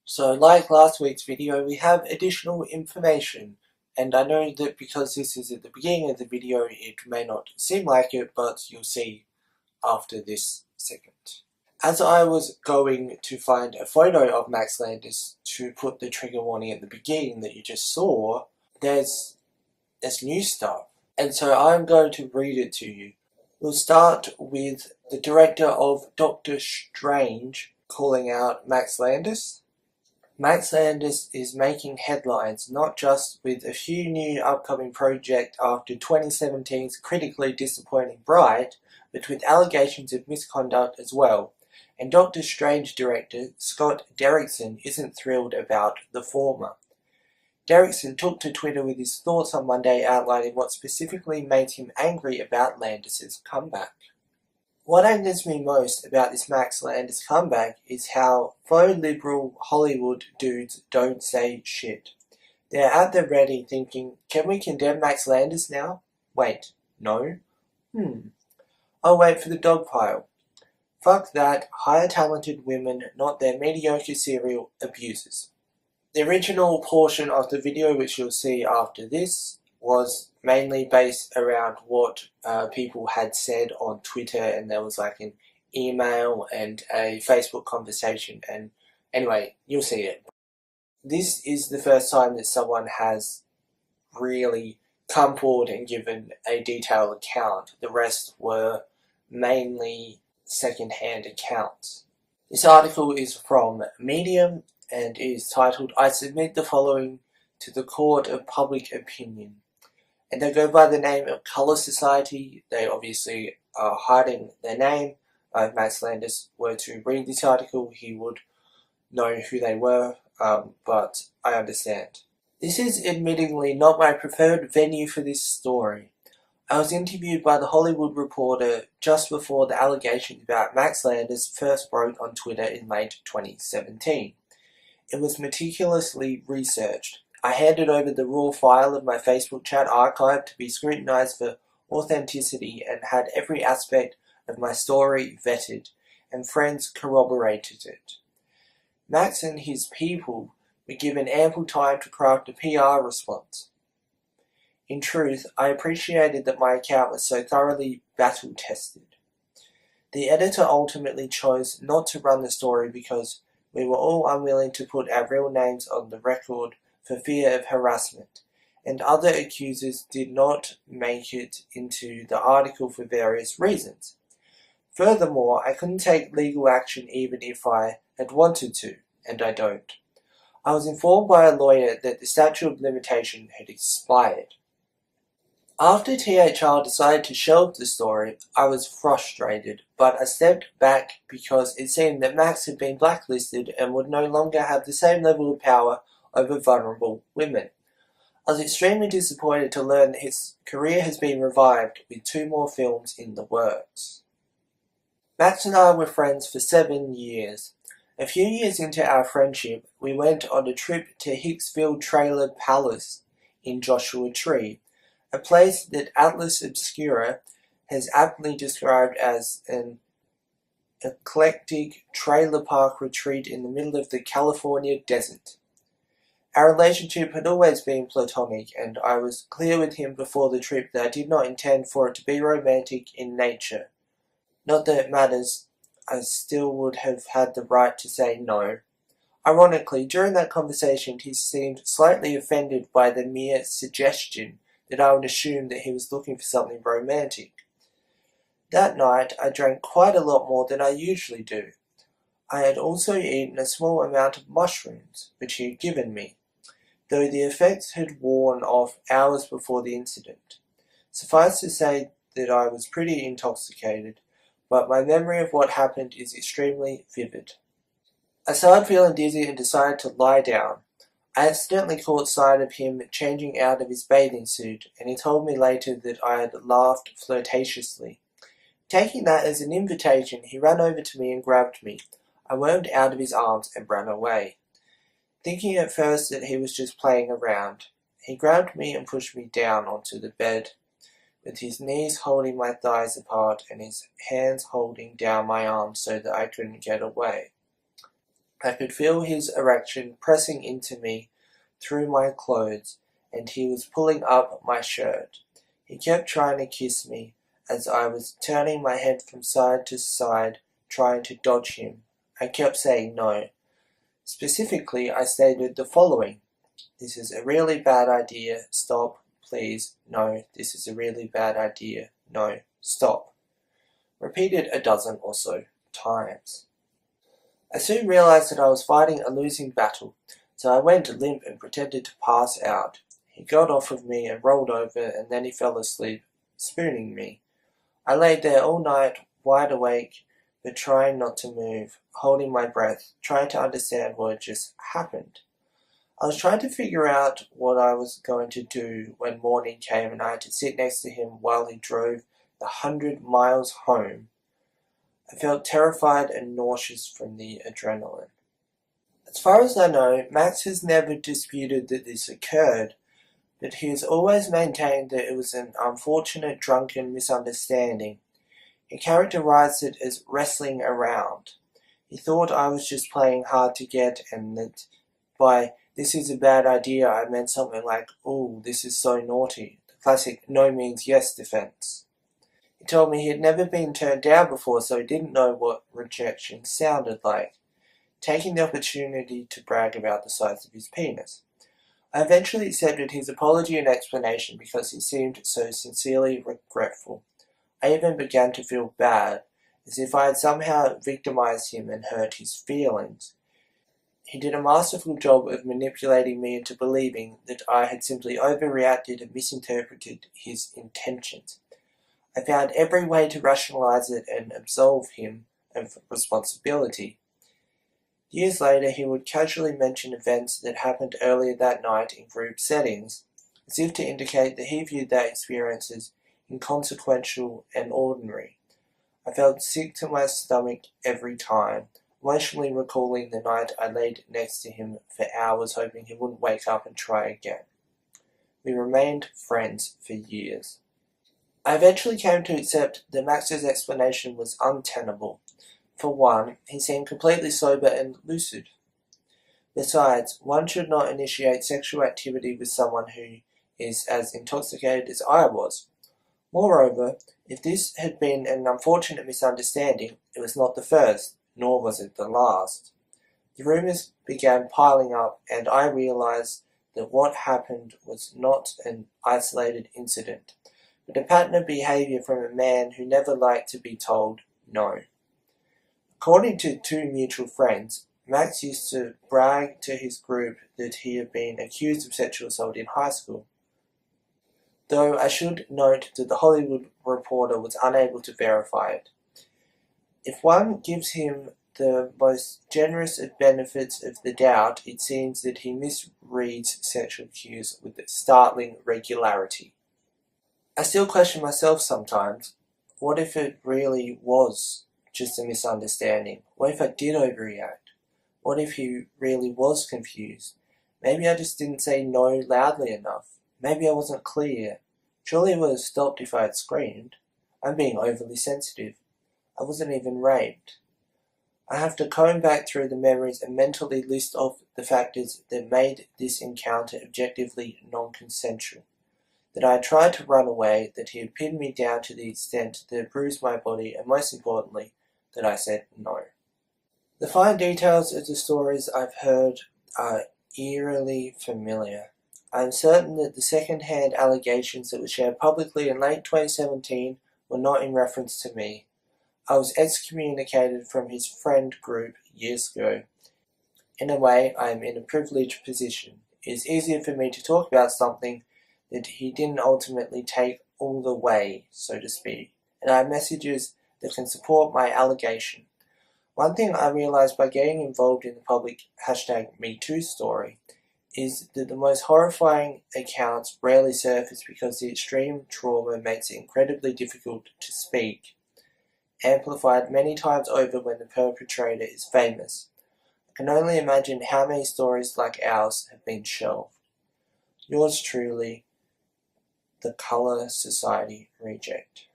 So like last week's video, we have additional information, and I know that because this is at the beginning of the video, it may not seem like it, but you'll see after this segment. As I was going to find a photo of Max Landis to put the trigger warning at the beginning that you just saw, there's new stuff, and so I'm going to read it to you. We'll start with the director of Doctor Strange calling out Max Landis. Max Landis is making headlines not just with a few new upcoming projects after 2017's critically disappointing Bright, but with allegations of misconduct as well, and Doctor Strange director Scott Derrickson isn't thrilled about the former. Derrickson took to Twitter with his thoughts on Monday outlining what specifically made him angry about Landis' comeback. What angers me most about this Max Landis comeback is how faux liberal Hollywood dudes don't say shit. They're at the ready thinking, can we condemn Max Landis now? Wait, no? I'll wait for the dog pile. Fuck that, hire talented women, not their mediocre serial abusers. The original portion of the video, which you'll see after this, was mainly based around what people had said on Twitter, and there was like an email and a Facebook conversation, and anyway, you'll see it. This is the first time that someone has really come forward and given a detailed account. The rest were mainly second-hand accounts. This article is from Medium and is titled, I submit the following to the Court of Public Opinion. And they go by the name of Colour Society. They obviously are hiding their name. If Max Landis were to read this article, he would know who they were, but I understand. This is admittingly not my preferred venue for this story. I was interviewed by The Hollywood Reporter just before the allegations about Max Landis first broke on Twitter in late 2017. It was meticulously researched. I handed over the raw file of my Facebook chat archive to be scrutinized for authenticity and had every aspect of my story vetted, and friends corroborated it. Max and his people were given ample time to craft a PR response. In truth, I appreciated that my account was so thoroughly battle-tested. The editor ultimately chose not to run the story because we were all unwilling to put our real names on the record for fear of harassment, and other accusers did not make it into the article for various reasons. Furthermore, I couldn't take legal action even if I had wanted to, and I don't. I was informed by a lawyer that the statute of limitation had expired. After THR decided to shelve the story, I was frustrated, but I stepped back because it seemed that Max had been blacklisted and would no longer have the same level of power over vulnerable women. I was extremely disappointed to learn that his career has been revived with 2 more films in the works. Max and I were friends for 7 years. A few years into our friendship, we went on a trip to Hicksville Trailer Palace in Joshua Tree, a place that Atlas Obscura has aptly described as an eclectic trailer park retreat in the middle of the California desert. Our relationship had always been platonic, and I was clear with him before the trip that I did not intend for it to be romantic in nature. Not that it matters, I still would have had the right to say no. Ironically, during that conversation he seemed slightly offended by the mere suggestion that I would assume that he was looking for something romantic. That night I drank quite a lot more than I usually do. I had also eaten a small amount of mushrooms, which he had given me, though the effects had worn off hours before the incident. Suffice to say that I was pretty intoxicated, but my memory of what happened is extremely vivid. I started feeling dizzy and decided to lie down. I accidentally caught sight of him changing out of his bathing suit, and he told me later that I had laughed flirtatiously. Taking that as an invitation, he ran over to me and grabbed me. I wormed out of his arms and ran away, thinking at first that he was just playing around. He grabbed me and pushed me down onto the bed, with his knees holding my thighs apart and his hands holding down my arms so that I couldn't get away. I could feel his erection pressing into me through my clothes, and he was pulling up my shirt. He kept trying to kiss me as I was turning my head from side to side, trying to dodge him. I kept saying no. Specifically, I stated the following: "This is a really bad idea. Stop. Please. No. This is a really bad idea. No. Stop." Repeated a dozen or so times. I soon realized that I was fighting a losing battle, so I went limp and pretended to pass out. He got off of me and rolled over, and then he fell asleep, spooning me. I laid there all night, wide awake, but trying not to move, holding my breath, trying to understand what had just happened. I was trying to figure out what I was going to do when morning came and I had to sit next to him while he drove the 100 miles home. I felt terrified and nauseous from the adrenaline. As far as I know, Max has never disputed that this occurred, but he has always maintained that it was an unfortunate drunken misunderstanding. He characterized it as wrestling around. He thought I was just playing hard to get, and that by "this is a bad idea" I meant something like "ooh, this is so naughty," the classic no means yes defense. He told me he had never been turned down before, so he didn't know what rejection sounded like, taking the opportunity to brag about the size of his penis. I eventually accepted his apology and explanation because he seemed so sincerely regretful. I even began to feel bad, as if I had somehow victimized him and hurt his feelings. He did a masterful job of manipulating me into believing that I had simply overreacted and misinterpreted his intentions. I found every way to rationalize it and absolve him of responsibility. Years later, he would casually mention events that happened earlier that night in group settings, as if to indicate that he viewed that experience as inconsequential and ordinary. I felt sick to my stomach every time, emotionally recalling the night I laid next to him for hours, hoping he wouldn't wake up and try again. We remained friends for years. I eventually came to accept that Max's explanation was untenable. For one, he seemed completely sober and lucid. Besides, one should not initiate sexual activity with someone who is as intoxicated as I was. Moreover, if this had been an unfortunate misunderstanding, it was not the first, nor was it the last. The rumors began piling up, and I realized that what happened was not an isolated incident, but a pattern of behavior from a man who never liked to be told no. According to two mutual friends, Max used to brag to his group that he had been accused of sexual assault in high school, though I should note that the Hollywood Reporter was unable to verify it. If one gives him the most generous of benefits of the doubt, it seems that he misreads sexual cues with startling regularity. I still question myself sometimes. What if it really was just a misunderstanding? What if I did overreact? What if he really was confused? Maybe I just didn't say no loudly enough. Maybe I wasn't clear. Surely it would have stopped if I had screamed. I'm being overly sensitive. I wasn't even raped. I have to comb back through the memories and mentally list off the factors that made this encounter objectively non-consensual. That I tried to run away, that he had pinned me down to the extent that it bruised my body, and most importantly, that I said no. The fine details of the stories I've heard are eerily familiar. I am certain that the second-hand allegations that were shared publicly in late 2017 were not in reference to me. I was excommunicated from his friend group years ago. In a way, I am in a privileged position. It is easier for me to talk about something that he didn't ultimately take all the way, so to speak, and I have messages that can support my allegation. One thing I realized by getting involved in the public #MeToo story is that the most horrifying accounts rarely surface because the extreme trauma makes it incredibly difficult to speak, amplified many times over when the perpetrator is famous. I can only imagine how many stories like ours have been shelved. Yours truly, the Colour Society Reject.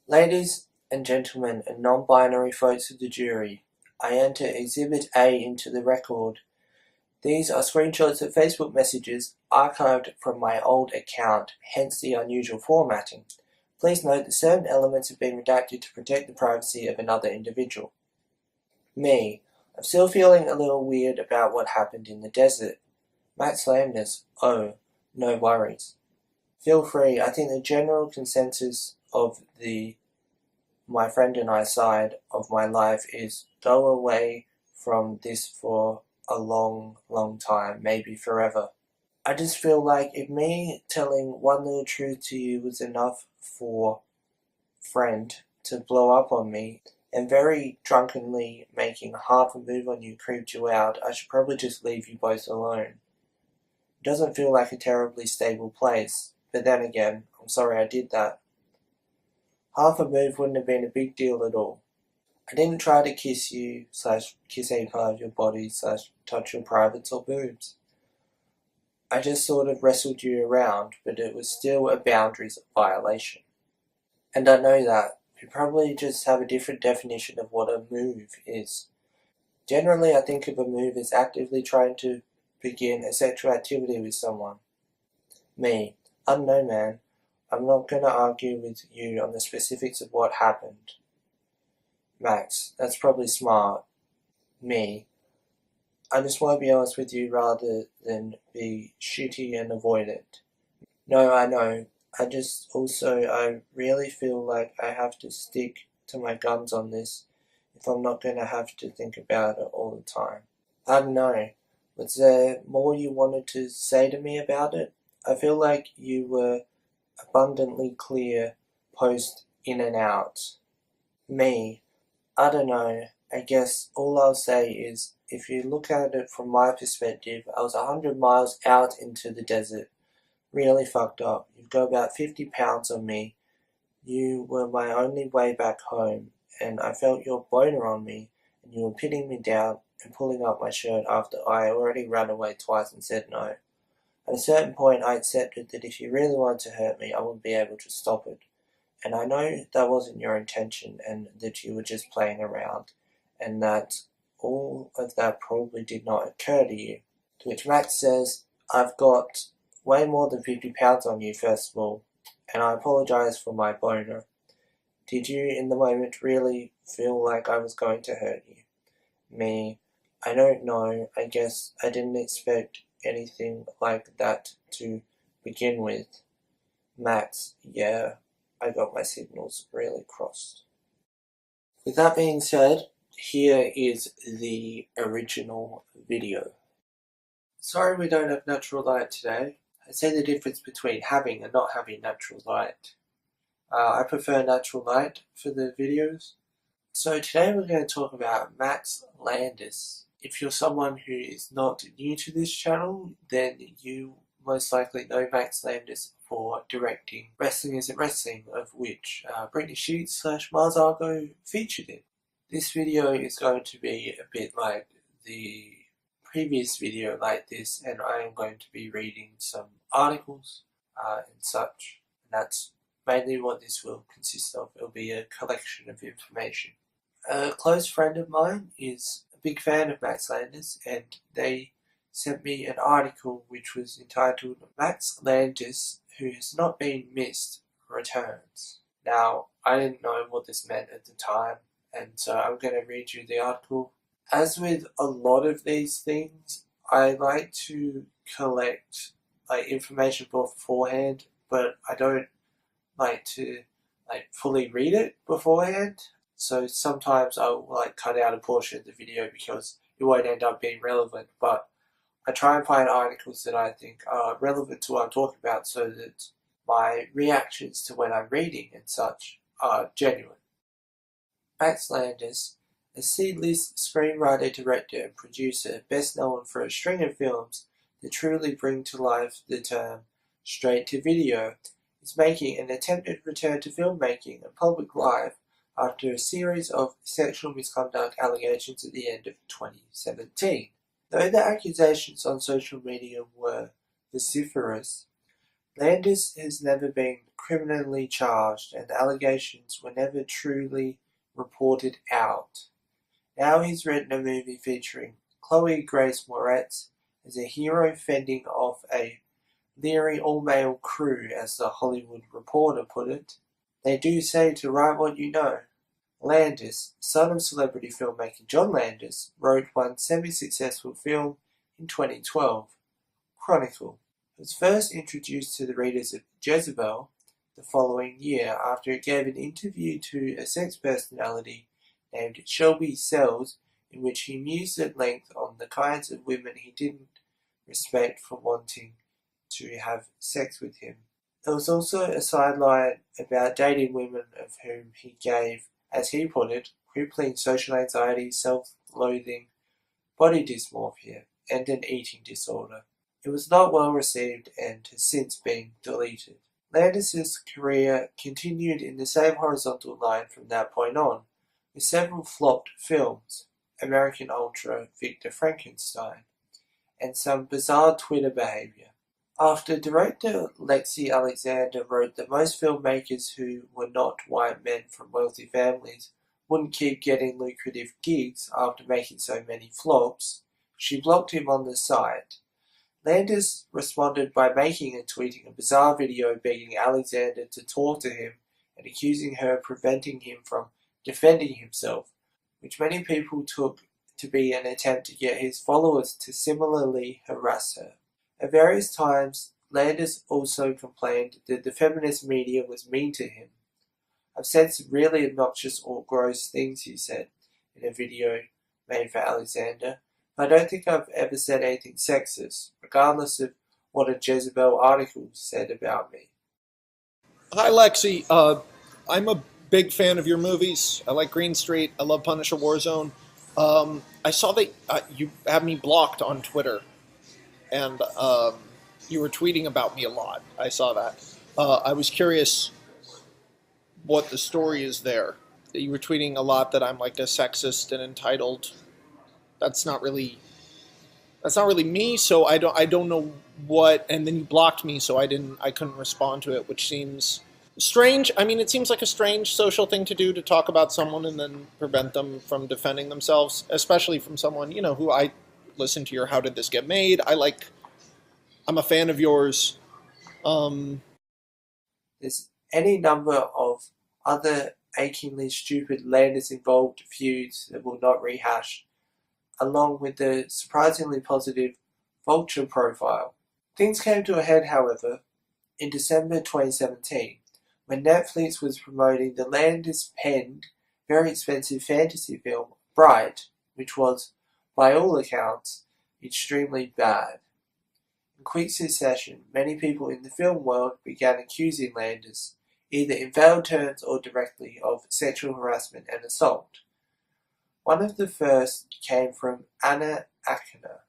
Ladies and gentlemen and non-binary folks of the jury, I enter Exhibit A into the record. These are screenshots of Facebook messages archived from my old account, hence the unusual formatting. Please note that certain elements have been redacted to protect the privacy of another individual. Me. I'm still feeling a little weird about what happened in the desert. Max Landis. Oh, no worries. Feel free. I think the general consensus of my friend and I side of my life is go away from this for a long, long time, maybe forever. I just feel like if me telling one little truth to you was enough for friend to blow up on me, and very drunkenly making half a move on you creeped you out, I should probably just leave you both alone. It doesn't feel like a terribly stable place, but then again, I'm sorry I did that. Half a move wouldn't have been a big deal at all. I didn't try to kiss you, / kiss any part of your body, / touch your privates or boobs. I just sort of wrestled you around, but it was still a boundaries violation. And I know that. We probably just have a different definition of what a move is. Generally, I think of a move as actively trying to begin a sexual activity with someone. Me. I don't know, man. I'm not going to argue with you on the specifics of what happened. Max. That's probably smart. Me. I just want to be honest with you rather than be shitty and avoid it. No, I know. I really feel like I have to stick to my guns on this if I'm not going to have to think about it all the time. I don't know. Was there more you wanted to say to me about it? I feel like you were abundantly clear post in and out. Me. I don't know. I guess all I'll say is, if you look at it from my perspective, I was 100 miles out into the desert. Really fucked up. You've got about 50 pounds on me. You were my only way back home, and I felt your boner on me, and you were pinning me down and pulling up my shirt after I already ran away twice and said no. At a certain point, I accepted that if you really wanted to hurt me, I wouldn't be able to stop it. And I know that wasn't your intention, and that you were just playing around, and that all of that probably did not occur to you. To which Max says, I've got way more than 50 pounds on you, first of all, and I apologize for my boner. Did you, in the moment, really feel like I was going to hurt you? Me. I don't know. I guess I didn't expect anything like that to begin with. Max. Yeah, I got my signals really crossed. With that being said, here is the original video. Sorry we don't have natural light today. I say the difference between having and not having natural light. I prefer natural light for the videos. So today we're going to talk about Max Landis. If you're someone who is not new to this channel, then you most likely know Max Landis for directing Wrestling Isn't Wrestling, of which Britney Sheets / Mars Argo featured in. This video is going to be a bit like the previous video like this, and I am going to be reading some articles and such. And that's mainly what this will consist of. It'll be a collection of information. A close friend of mine is a big fan of Max Landis, and they sent me an article which was entitled Max Landis, Who Has Not Been Missed, Returns. Now, I didn't know what this meant at the time, and so I'm going to read you the article. As with a lot of these things, I like to collect information beforehand, but I don't like to fully read it beforehand. So sometimes I'll cut out a portion of the video because it won't end up being relevant, but I try and find articles that I think are relevant to what I'm talking about so that my reactions to when I'm reading and such are genuine. Max Landis, a C-list screenwriter, director, and producer best known for a string of films that truly bring to life the term straight-to-video, is making an attempted return to filmmaking and public life after a series of sexual misconduct allegations at the end of 2017. Though the accusations on social media were vociferous, Landis has never been criminally charged, and the allegations were never truly reported out. Now he's written a movie featuring Chloe Grace Moretz as a hero fending off a leery all-male crew, as the Hollywood Reporter put it. They do say to write what you know. Landis, son of celebrity filmmaker John Landis, wrote one semi-successful film in 2012, Chronicle. It was first introduced to the readers of Jezebel the following year after it gave an interview to a sex personality named Shelby Sells, in which he mused at length on the kinds of women he didn't respect for wanting to have sex with him. There was also a sideline about dating women of whom he gave, as he put it, crippling social anxiety, self-loathing, body dysmorphia, and an eating disorder. It was not well received and has since been deleted. Landis' career continued in the same horizontal line from that point on, with several flopped films, American Ultra, Victor Frankenstein, and some bizarre Twitter behavior. After director Lexi Alexander wrote that most filmmakers who were not white men from wealthy families wouldn't keep getting lucrative gigs after making so many flops, she blocked him on the site. Landis responded by making and tweeting a bizarre video begging Alexander to talk to him and accusing her of preventing him from defending himself, which many people took to be an attempt to get his followers to similarly harass her. At various times, Landis also complained that the feminist media was mean to him. I've said some really obnoxious or gross things, he said, in a video made for Alexander, but I don't think I've ever said anything sexist, regardless of what a Jezebel article said about me. Hi, Lexi. I'm a big fan of your movies. I like Green Street. I love Punisher Warzone. I saw that you have me blocked on Twitter, and you were tweeting about me a lot. I saw that. I was curious what the story is there. You were tweeting a lot that I'm like a sexist and entitled. That's not really me. So I don't know what. And then you blocked me, so I couldn't respond to it, which seems strange. I mean, it seems like a strange social thing to do, to talk about someone and then prevent them from defending themselves, especially from someone, who I listen to your How Did This Get Made? I'm a fan of yours. There's any number of other achingly stupid Landis-involved feuds that we'll not rehash, along with the surprisingly positive Vulture profile. Things came to a head, however, in December 2017, when Netflix was promoting the Landis-penned, very expensive fantasy film Bright, which was, by all accounts, extremely bad. In quick succession, many people in the film world began accusing Landis, either in veiled terms or directly, of sexual harassment and assault. One of the first came from Anna Akner,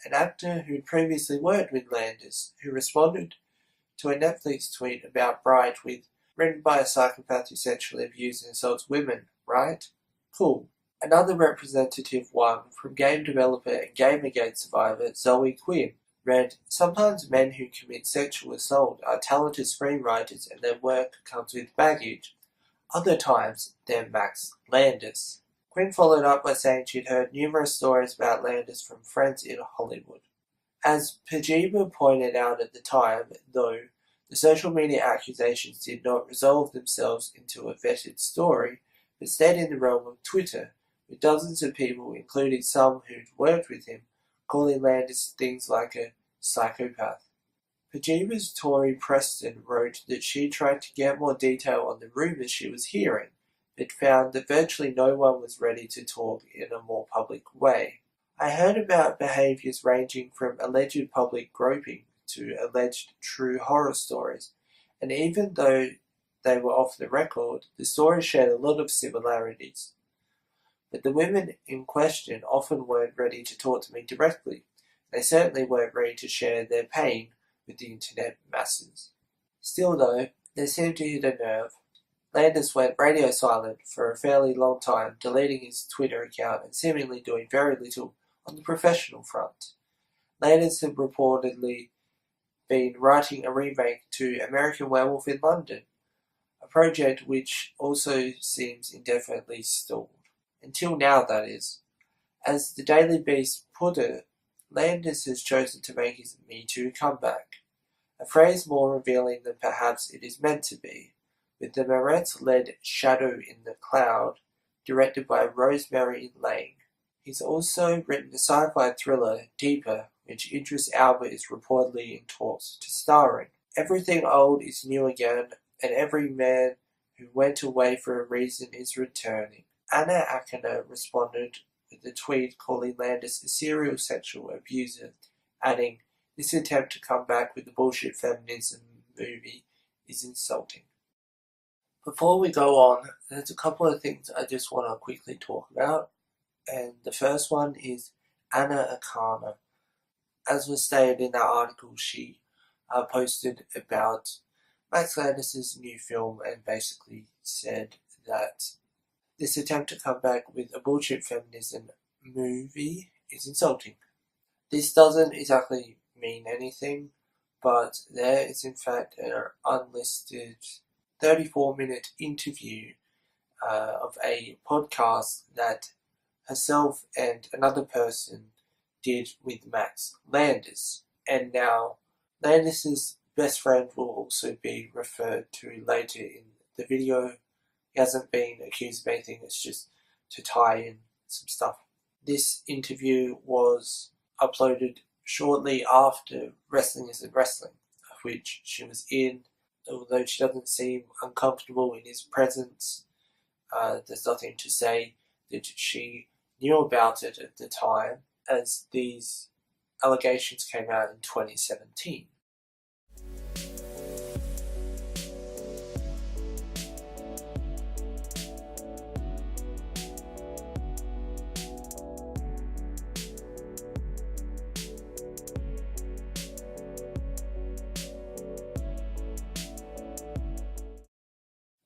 an actor who had previously worked with Landis, who responded to a Netflix tweet about Bright with, "Written by a psychopath who sexually abuses and assaults women, right? Cool." Another representative one from game developer and Gamergate survivor Zoe Quinn read, "Sometimes men who commit sexual assault are talented screenwriters and their work comes with baggage. Other times, they're Max Landis." Quinn followed up by saying she'd heard numerous stories about Landis from friends in Hollywood. As Pajiba pointed out at the time, though, the social media accusations did not resolve themselves into a vetted story, but stayed in the realm of Twitter, with dozens of people, including some who'd worked with him, calling Landis things like a psychopath. Pajiba's Tori Preston wrote that she tried to get more detail on the rumors she was hearing, but found that virtually no one was ready to talk in a more public way. "I heard about behaviors ranging from alleged public groping to alleged true horror stories, and even though they were off the record, the stories shared a lot of similarities. But the women in question often weren't ready to talk to me directly. They certainly weren't ready to share their pain with the internet masses." Still though, they seemed to hit a nerve. Landis went radio silent for a fairly long time, deleting his Twitter account and seemingly doing very little on the professional front. Landis had reportedly been writing a remake to American Werewolf in London, a project which also seems indefinitely stalled. Until now, that is. As the Daily Beast put it, Landis has chosen to make his Me Too comeback, a phrase more revealing than perhaps it is meant to be, with the Moretz-led Shadow in the Cloud, directed by Rosemary Lang. He's also written the sci-fi thriller Deeper, which Idris Elba is reportedly in talks to star in. Everything old is new again, and every man who went away for a reason is returning. Anna Akana responded with a tweet calling Landis a serial sexual abuser, adding, "This attempt to come back with the bullshit feminism movie is insulting." Before we go on, there's a couple of things I just want to quickly talk about, and the first one is Anna Akana. As was stated in that article, she posted about Max Landis' new film and basically said that this attempt to come back with a bullshit feminism movie is insulting. This doesn't exactly mean anything, but there is in fact an unlisted 34-minute interview of a podcast that herself and another person did with Max Landis. And now Landis' best friend will also be referred to later in the video. He hasn't been accused of anything, it's just to tie in some stuff. This interview was uploaded shortly after Wrestling Isn't Wrestling, of which she was in. Although she doesn't seem uncomfortable in his presence, there's nothing to say that she knew about it at the time, as these allegations came out in 2017.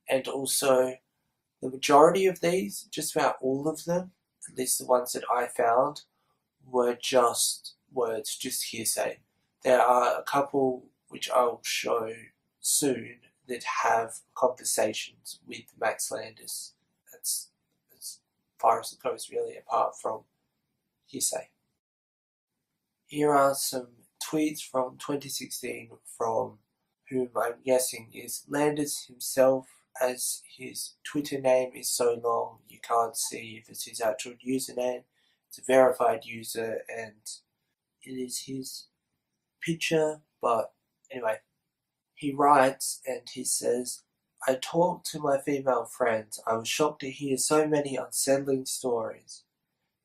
And also, the majority of these, just about all of them, at least the ones that I found, were just words, just hearsay. There are a couple which I'll show soon that have conversations with Max Landis. That's as far as it goes, really, apart from hearsay. Here are some tweets from 2016 from whom I'm guessing is Landis himself, as his Twitter name is so long you can't see if it's his actual username. It's a verified user and it is his picture, but anyway. He writes and he says, "I talked to my female friends. I was shocked to hear so many unsettling stories.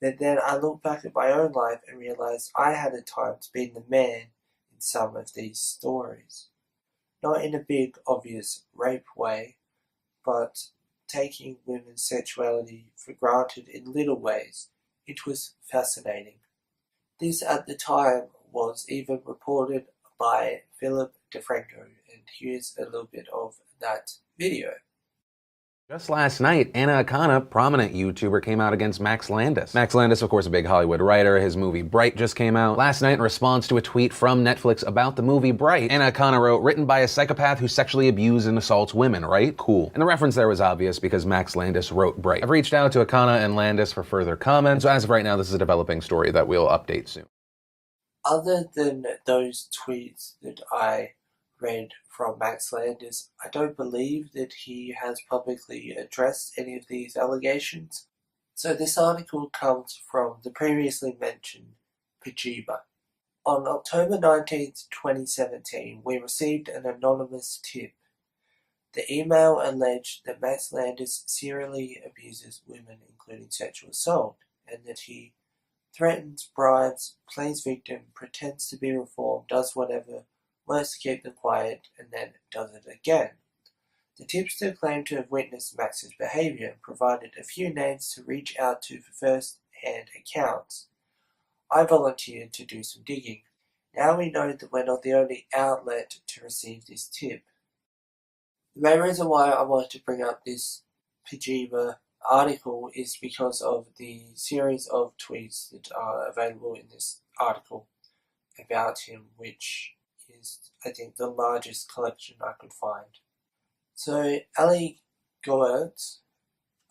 But then I looked back at my own life and realized I had at times been the man in some of these stories. Not in a big, obvious rape way, but taking women's sexuality for granted in little ways. It was fascinating." This at the time was even reported by Philip DeFranco, and here's a little bit of that video. Just last night, Anna Akana, prominent YouTuber, came out against Max Landis. Max Landis, of course, a big Hollywood writer. His movie Bright just came out. Last night, in response to a tweet from Netflix about the movie Bright, Anna Akana wrote, "Written by a psychopath who sexually abuses and assaults women," right? Cool. And the reference there was obvious because Max Landis wrote Bright. I've reached out to Akana and Landis for further comments, so as of right now, this is a developing story that we'll update soon. Other than those tweets that I read from Max Landis, I don't believe that he has publicly addressed any of these allegations. So this article comes from the previously mentioned Pajiba. On October 19th, 2017, we received an anonymous tip. The email alleged that Max Landis serially abuses women, including sexual assault, and that he threatens, bribes, plays victim, pretends to be reformed, does whatever, works to keep them quiet, and then does it again. The tipster claimed to have witnessed Max's behavior and provided a few names to reach out to for first-hand accounts. I volunteered to do some digging. Now we know that we're not the only outlet to receive this tip. The main reason why I wanted to bring up this Pajiba article is because of the series of tweets that are available in this article about him, which is, I think, the largest collection I could find. So, Ali Goertz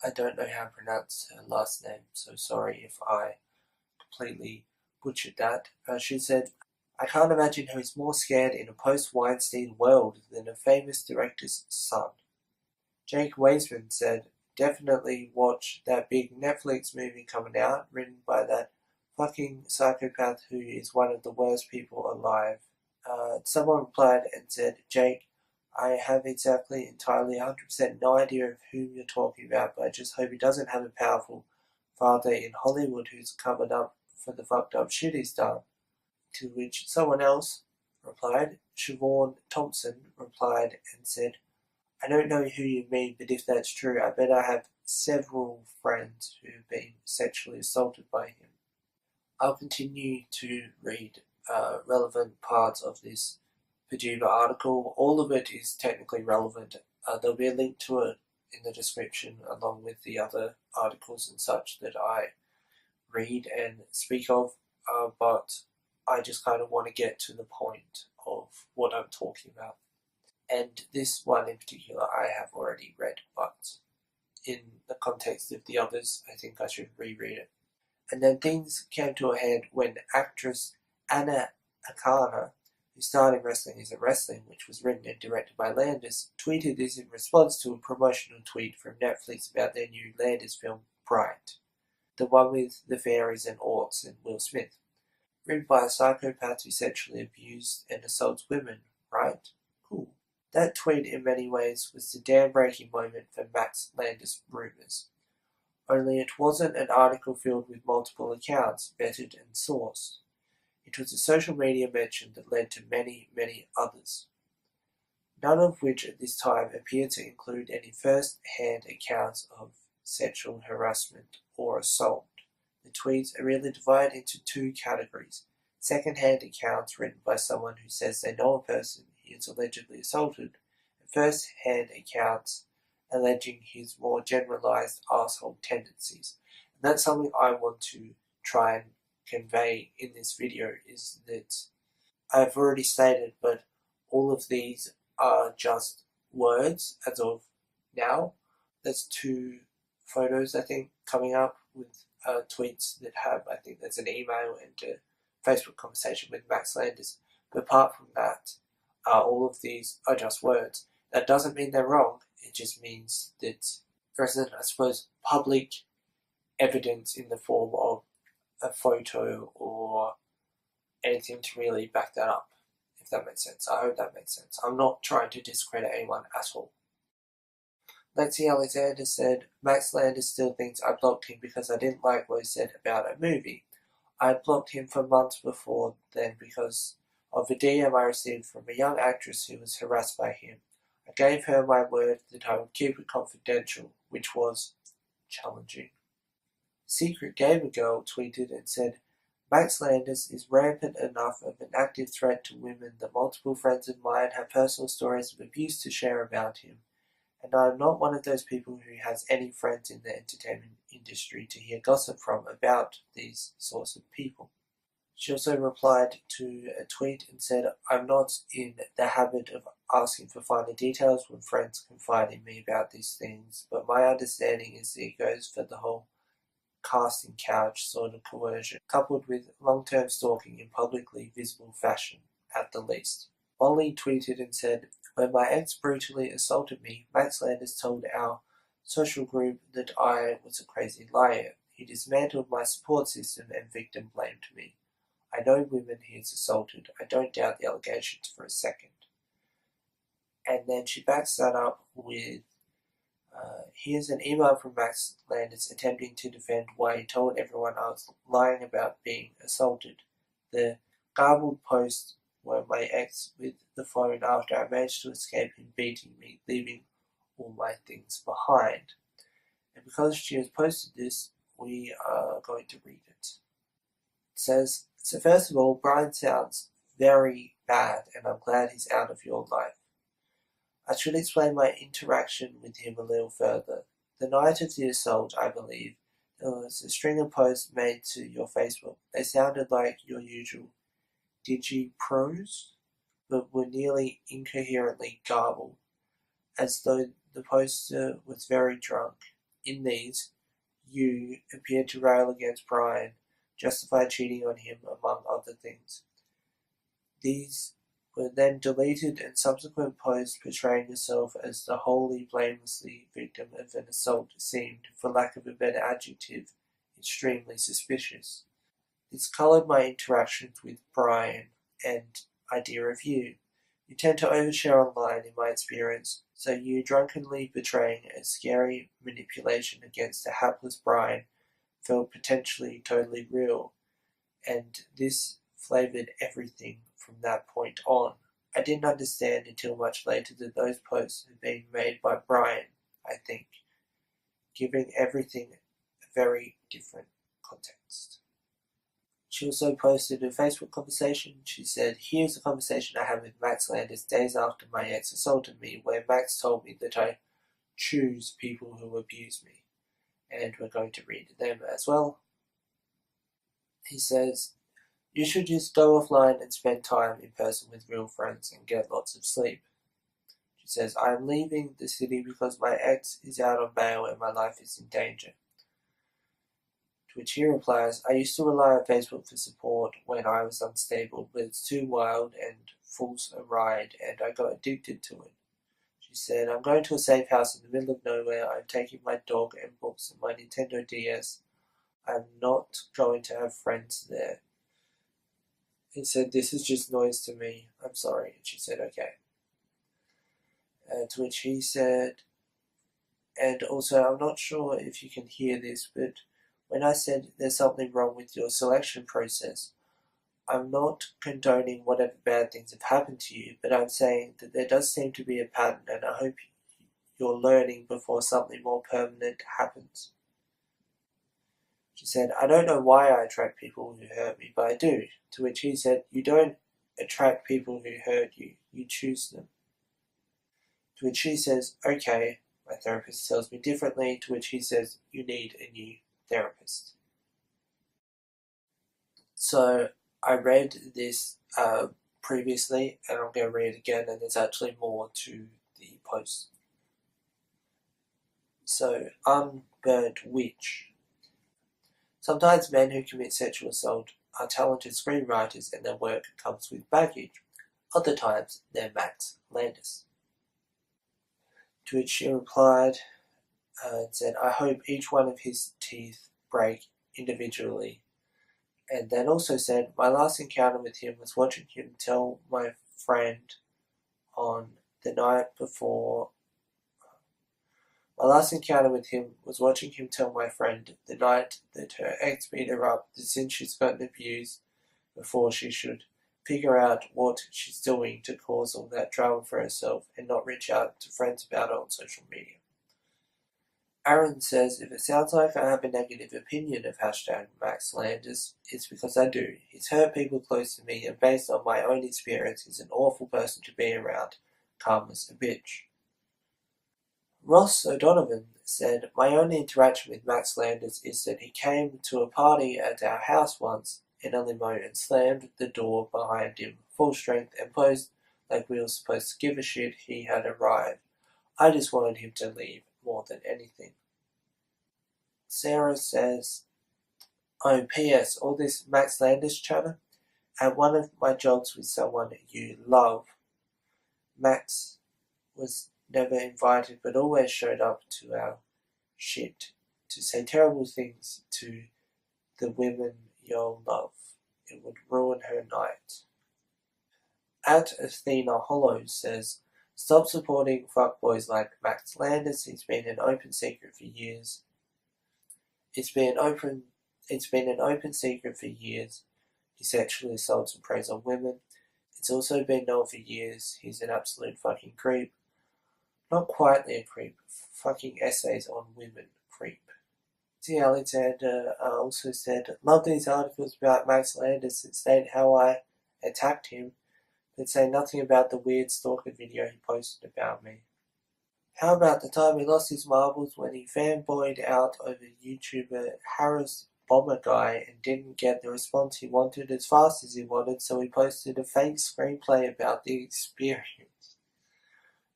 I don't know how to pronounce her last name, so sorry if I completely butchered that. She said, I can't imagine who is more scared in a post-Weinstein world than a famous director's son. Jake Weisman said, definitely watch that big Netflix movie coming out, written by that fucking psychopath who is one of the worst people alive. Someone replied and said, Jake, I have entirely 100% no idea of whom you're talking about, but I just hope he doesn't have a powerful father in Hollywood who's covered up for the fucked up shit he's done. To which someone else replied, Siobhan Thompson replied and said, I don't know who you mean, but if that's true, I bet I have several friends who have been sexually assaulted by him. I'll continue to read relevant parts of this Pajuba article. All of it is technically relevant. There'll be a link to it in the description along with the other articles and such that I read and speak of, but I just kind of want to get to the point of what I'm talking about. And this one in particular I have already read, but in the context of the others, I think I should reread it. And then things came to a head when actress Anna Akana, who starred in Wrestling Isn't Wrestling, which was written and directed by Landis, tweeted this in response to a promotional tweet from Netflix about their new Landis film, Bright, the one with the fairies and orcs and Will Smith. Written by a psychopath who sexually abused and assaults women, right? Cool. That tweet in many ways was the dam-breaking moment for Max Landis rumors. Only it wasn't an article filled with multiple accounts, vetted and sourced. It was a social media mention that led to many, many others, none of which at this time appeared to include any first-hand accounts of sexual harassment or assault. The tweets are really divided into two categories: second-hand accounts written by someone who says they know a person he is allegedly assaulted, and first-hand accounts alleging his more generalized asshole tendencies. And that's something I want to try and convey in this video, is that I've already stated, but all of these are just words as of now. There's two photos, I think, coming up with tweets that have, I think there's an email and a Facebook conversation with Max Landis. But apart from that, all of these are just words. That doesn't mean they're wrong. It just means that there isn't, I suppose, public evidence in the form of a photo or anything to really back that up, if that makes sense. I hope that makes sense. I'm not trying to discredit anyone at all. Lexi Alexander said, Max Landis still thinks I blocked him because I didn't like what he said about a movie. I had blocked him for months before then because of a DM I received from a young actress who was harassed by him. I gave her my word that I would keep it confidential, which was challenging. Secret Gamer Girl tweeted and said, Max Landis is rampant enough of an active threat to women that multiple friends of mine have personal stories of abuse to share about him, and I am not one of those people who has any friends in the entertainment industry to hear gossip from about these sorts of people. She also replied to a tweet and said, I'm not in the habit of asking for finer details when friends confide in me about these things, but my understanding is that it goes for the whole casting couch sort of coercion, coupled with long-term stalking in publicly visible fashion, at the least. Molly tweeted and said, when my ex brutally assaulted me, Max Landis told our social group that I was a crazy liar. He dismantled my support system and victim blamed me. I know women he has assaulted. I don't doubt the allegations for a second. And then she backs that up with, here's an email from Max Landis attempting to defend why he told everyone I was lying about being assaulted. The garbled post were my ex with the phone after I managed to escape him beating me, leaving all my things behind. And because she has posted this, we are going to read it. It says, so first of all, Brian sounds very bad and I'm glad he's out of your life. I should explain my interaction with him a little further. The night of the assault, I believe, there was a string of posts made to your Facebook. They sounded like your usual digi-pros, but were nearly incoherently garbled, as though the poster was very drunk. In these, you appeared to rail against Brian, justify cheating on him, among other things. These were then deleted, and subsequent posts portraying yourself as the wholly blamelessly victim of an assault seemed, for lack of a better adjective, extremely suspicious. This coloured my interactions with Brian and idea of you. You tend to overshare online, in my experience, so you drunkenly betraying a scary manipulation against a hapless Brian felt potentially totally real, and this flavoured everything from that point on. I didn't understand until much later that those posts had been made by Brian, I think, giving everything a very different context. She also posted a Facebook conversation. She said, "Here's a conversation I had with Max Landis days after my ex assaulted me, where Max told me that I choose people who abuse me." And we're going to read them as well. He says, "You should just go offline and spend time in person with real friends and get lots of sleep." She says, "I am leaving the city because my ex is out on bail and my life is in danger." To which he replies, "I used to rely on Facebook for support when I was unstable, but it's too wild and full a ride, and I got addicted to it." She said, "I'm going to a safe house in the middle of nowhere. I'm taking my dog and books and my Nintendo DS. I'm not going to have friends there." He said, "This is just noise to me. I'm sorry." And she said, "Okay." To which he said, "And also, I'm not sure if you can hear this, but when I said there's something wrong with your selection process, I'm not condoning whatever bad things have happened to you, but I'm saying that there does seem to be a pattern, and I hope you're learning before something more permanent happens." She said, "I don't know why I attract people who hurt me, but I do." To which he said, "You don't attract people who hurt you, you choose them." To which she says, "Okay, my therapist tells me differently." To which he says, "You need a new therapist." So I read this previously, and I'm going to read it again, and there's actually more to the post. So, Unburnt Witch. Sometimes men who commit sexual assault are talented screenwriters and their work comes with baggage. Other times, they're Max Landis. To which she replied and said, "I hope each one of his teeth break individually." And then also said, "My last encounter with him was watching him tell my friend on the night before. My last encounter with him was watching him tell my friend the night that her ex beat her up that since she's gotten abused before, she should figure out what she's doing to cause all that drama for herself and not reach out to friends about it on social media." Aaron says, "If it sounds like I have a negative opinion of #Max Landis, it's because I do. He's hurt people close to me, and based on my own experience, he's an awful person to be around. Karma's a bitch." Ross O'Donovan said, "My only interaction with Max Landis is that he came to a party at our house once in a limo and slammed the door behind him full strength and posed like we were supposed to give a shit he had arrived. I just wanted him to leave more than anything." Sarah says, "Oh, P.S. All this Max Landis chatter? At one of my jobs with someone you love, Max was never invited but always showed up to our shit to say terrible things to the women you'll love. It would ruin her night." At Athena Hollows says, "Stop supporting fuckboys like Max Landis. It's been an open secret for years. It's been an open secret for years. He sexually assaults and preys on women. It's also been known for years he's an absolute fucking creep. Not quietly a creep, fucking essays on women creep." T. Alexander also said, "Love these articles about Max Landis that state how I attacked him, but say nothing about the weird stalker video he posted about me. How about the time he lost his marbles when he fanboyed out over YouTuber Harris Bomber Guy and didn't get the response he wanted as fast as he wanted, so he posted a fake screenplay about the experience."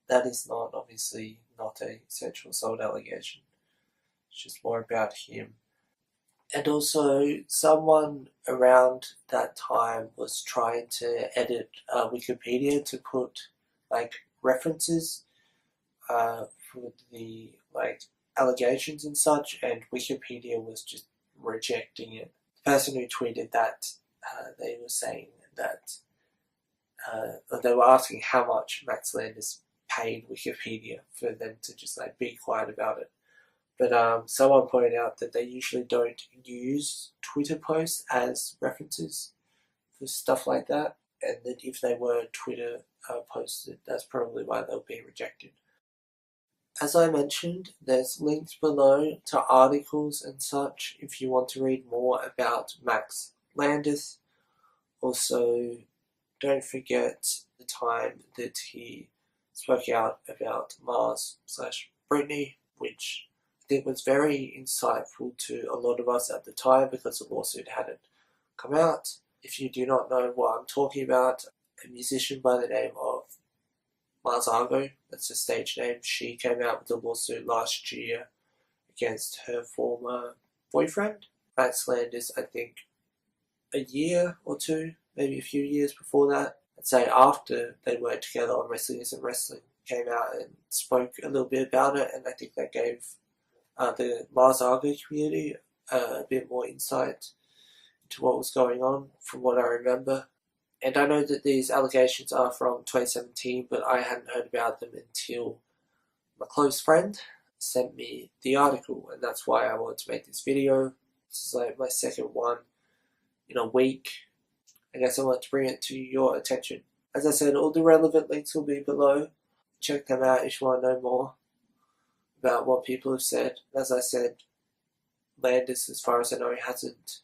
That is obviously not a sexual assault allegation. It's just more about him. And also, someone around that time was trying to edit Wikipedia to put like references for the like allegations and such, and Wikipedia was just rejecting it. The person who tweeted that, they were saying that they were asking how much Max Landis paid Wikipedia for them to just like be quiet about it. But someone pointed out that they usually don't use Twitter posts as references for stuff like that, and that if they were Twitter posted, that's probably why they'll be rejected. As I mentioned, there's links below to articles and such if you want to read more about Max Landis. Also, don't forget the time that he spoke out about Mars/Britney, which I think was very insightful to a lot of us at the time because the lawsuit hadn't come out. If you do not know what I'm talking about, a musician by the name of Mars Argo, that's her stage name, she came out with a lawsuit last year against her former boyfriend, Max Landis. I think a year or two, maybe a few years before that, I'd say after they worked together on Wrestling Isn't Wrestling, came out and spoke a little bit about it, and I think that gave the Mars Argo community a bit more insight into what was going on from what I remember. And I know that these allegations are from 2017, but I hadn't heard about them until my close friend sent me the article, and that's why I wanted to make this video. This is like my second one in a week. I guess I want to bring it to your attention. As I said, all the relevant links will be below. Check them out if you want to know more about what people have said. As I said, Landis, as far as I know, hasn't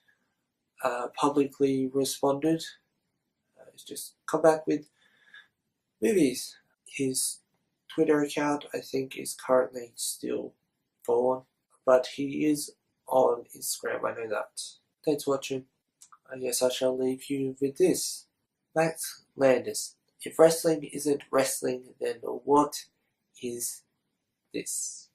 publicly responded. He's just come back with movies. His Twitter account, I think, is currently still gone, but he is on Instagram, I know that. Thanks for watching. I guess I shall leave you with this. Max Landis. If wrestling isn't wrestling, then what is this?